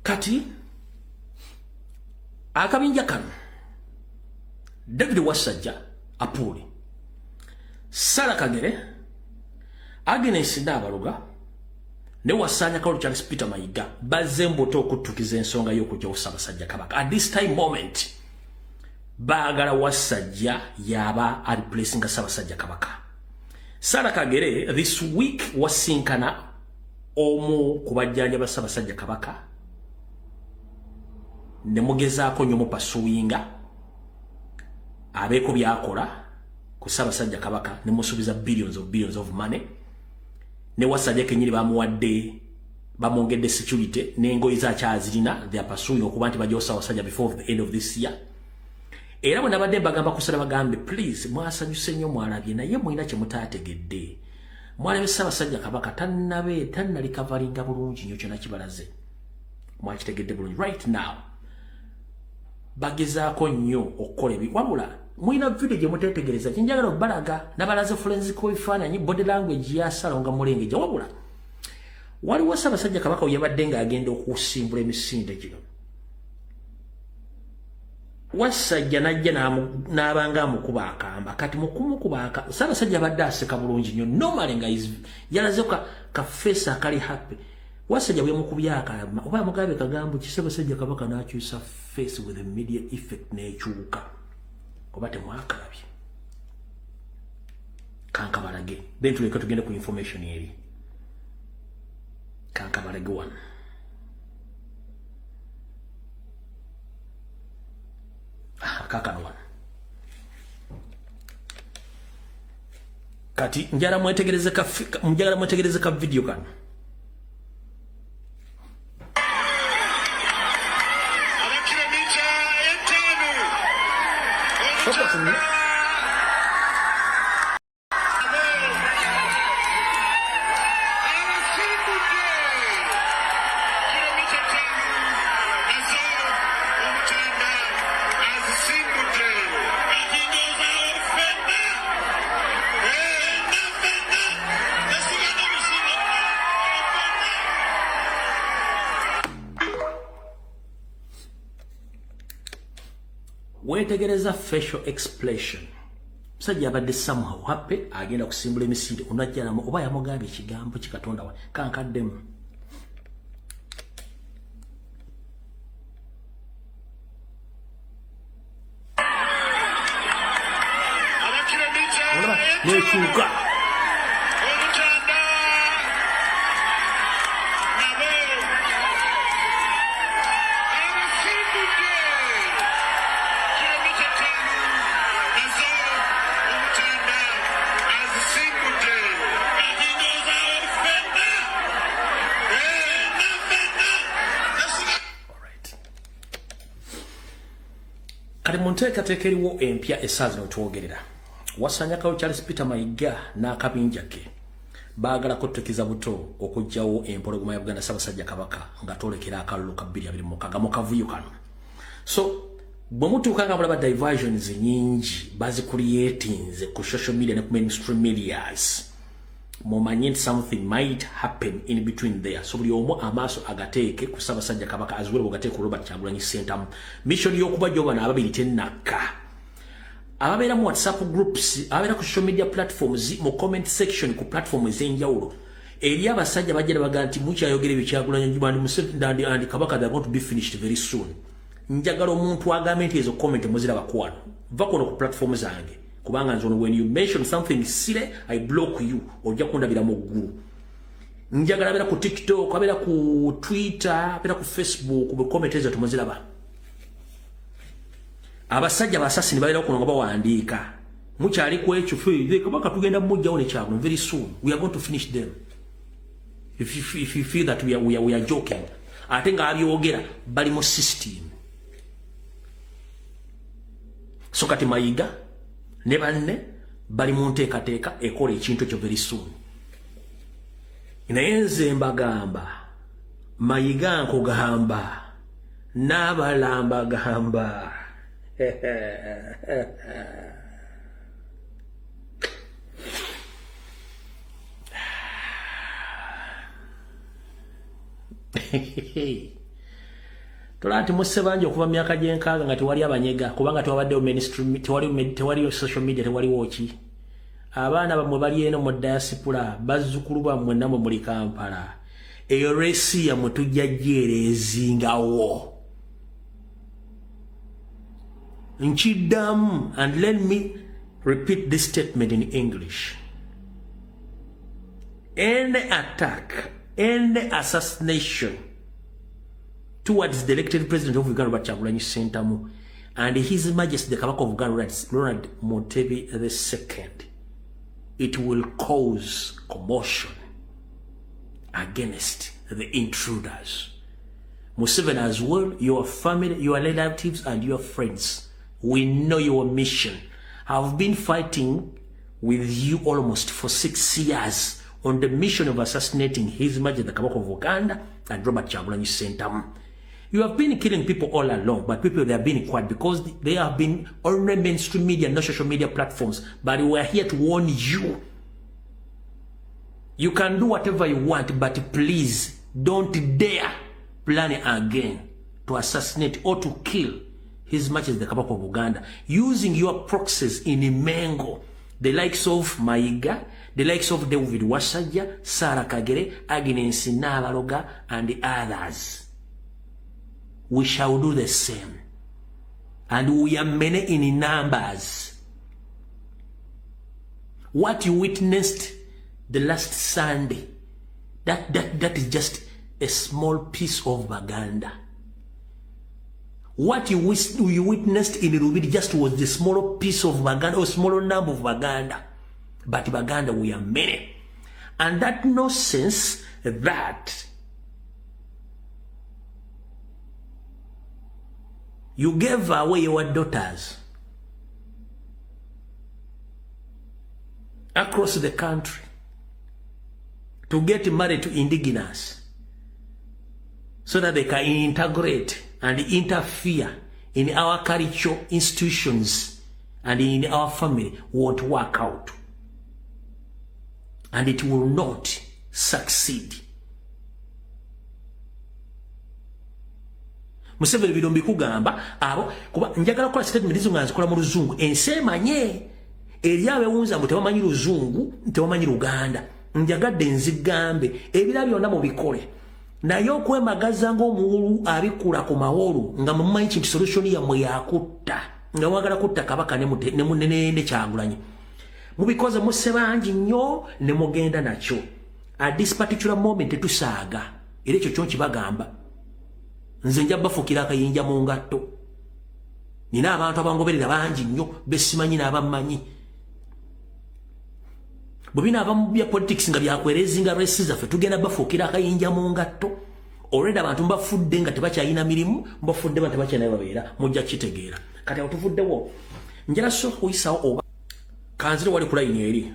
Kati akabinja kano David Wasajja Apuli Sara Kagere Agnes Ndabaluga ne Wasanya Kalu Charles Peter Mayiga bazemboto okutukiza ensonga y'okujja Ssaabasajja Kabaka. At this time moment baagala Wasajja yaba replacing Ssaabasajja Kabaka. Sara Kagere this week wasinkana omu kubajjanja ba Ssaabasajja Kabaka ne mugezaako nnyo mupasuwinga abeeko byakola ku Ssaabasajja Kabaka ne musubiza billions of money. Ne Wasajja kenyini bamuwadde bamongedde security n'engoye za kyazirina they are pursuing okuba nti bajja Ssaabasajja before the end of this year. Era bwe nabadde bagamba kusala bagambe please mwasanyuse nnyo mwalabye naye mulina kye mutaategedde. Mwalabye Ssaabasajja Kabaka tannali coveringa bulungi nnyo kyonna kibalaze. Mwakitegedde bulungi right now. Bagezaako nnyo okukola wabula mulina video gye muteetegereza kinjagala obalaga nabalaze forensic ebifaananyi body language ya Sala nga mulengeja wabula waliwo Ssaabasajja Kabaka yabadde nga agenda okusimbula emisinde gino. Wasajja najja n'abanga amukuba akamba kati mukumukuba aka Ssaabasajja abadde aseka bulungi nnyo normally nga yalaze ka face akali happy. Wasajja bwe mukubya akamba oba mugabe kagambo Ssaabasajja Kabaka n'akyusa face with immediate effect n'ekyuka oba temwakalabye kankabalage then tuleka tugende ku information eri kankabalage one kakano one kati njala mwetegereze ka video kano wetegereza facial expression. Musajja abadde somehow happy agenda kusimbula emisinde onajjalamu oba yamugambye ekigambo kikatonda wa kankaddemu. Nekyuka kati munteekateeka eriwo empya essaazi n'otwogerera. Wasanya Kalu Charles Peter Mayiga n'akabinja ke baagala kutukiza buto okugyawo empologoma ya Buganda Ssaabasajja Kabaka nga tolekera akalulu ka 2026 mu kavuyo kano. So bwe mutuuka nga mulaba diversions nyingi bazicreatinze ku social media ne ku mainstream medias mumanye something might happen in between there. So buli omu amaaso agateeke ku Ssaabasajja Kabaka as well agateeke ku Robert Kyagulanyi Ssentamu mission y'okuba gy'obana ababiri tennakka. Ababeera mu WhatsApp groups, ababeera ku social media platforms, mu comment section ku platform ez'enjawulo. Eri abasajja bajja baga nti mukyayogera ebyo Kyagulanyi and Kabaka they are going to be finished very soon. Njagala omuntu agambe nti ezo comment muziraba kwano. Va kono ku platform zange. Kubanga nzono when you mention something silly, I block you. Ojja kundabira mu ggulu. Njagala abeera ku TikTok, abeera ku Twitter, abeera ku Facebook, ku comment ezo tumuziraba. Abasajja basasi nibaira okunonga bawandiika mukyali ku ekyo fe Kabaka tugenda mujjawo ne Kyagulanyi very soon we are going to finish them if you feel that we are joking ate nga abyogera bali mu system. So kati Mayiga ne banne bali mu nteekateeka ekola ekintu ekyo very soon. Naye nze mbagamba Mayiga nkugamba n'abalamba gamba Tolati musebanje okuva myaka gyenkaga nga tewali abanyega kubanga tewabadde mainstream tewali social media tewali wochi. Abaana bamwe bali eno mu diaspora bazzukulu bamwe namwe muri Kampala. Eyo resi ya mutujja jerezingawo. Nchidam, and let me repeat this statement in English. Any attack, any assassination towards the elected president of Uganda, Kyagulanyi Ssentamu, and His Majesty the Kabaka of Uganda, Ronald Mutebi II, it will cause commotion against the intruders. Museveni as well, your family, your relatives, and your friends, we know your mission. I've been fighting with you almost for 6 years on the mission of assassinating His Majesty the Kabaka of Uganda and Robert Kyagulanyi Ssentamu. You have been killing people all along, but people, they have been quiet because they have been on the mainstream media, not social media platforms. But we are here to warn you. You can do whatever you want, but please don't dare plan again to assassinate or to kill His Majesty the Kabaka of Uganda using your proxies in Mengo, the likes of Mayiga, the likes of David Wasajja, Sarah Kagere, Agnes Nabaloga, and the others. We shall do the same. And we are many in numbers. What you witnessed the last Sunday, that is just a small piece of Baganda. What you witnessed in Rubidi just was the smaller piece of Baganda, or smaller number of Baganda. But Baganda, we are many. And that nonsense that you gave away your daughters across the country to get married to indigenous so that they can integrate and interfere in our cultural institutions and in our family won't work out. And it will not succeed. Museveni bidombi kugamba abo kuba njagala kola statement izo nganzi kola mu Luzungu ensemanye eriyawe wunza mutabamanyi Luzungu ntabamanyi Luganda njagadde nzigambe ebira byonna mu bikole naye okwemagaza ng'omuwulu abikula ku mawolu nga mumanyi kintu solution yamwe yakutta nga mwagala kutta Kabaka ne munene Kyagulanyi mubikoze musebanji nnyo ne mugenda nakyo at this particular moment tusaaga era ekyo kyo kibagamba nze njja bafukira akayinja mu ngatto nina abantu abangoberera bangi nnyo besimanyi n'abammanyi bubina abamu bya politics nga byakwerezinga resi zaffe tugenda bafukira akayinja mu ngatto already abantu mbafudde nga tebakyayina mirimu mbafudde nga tebakyayina babeera mujja kitegeera kati awo tuvuddewo njala so kuyisawo oba kanzire wali ku line eri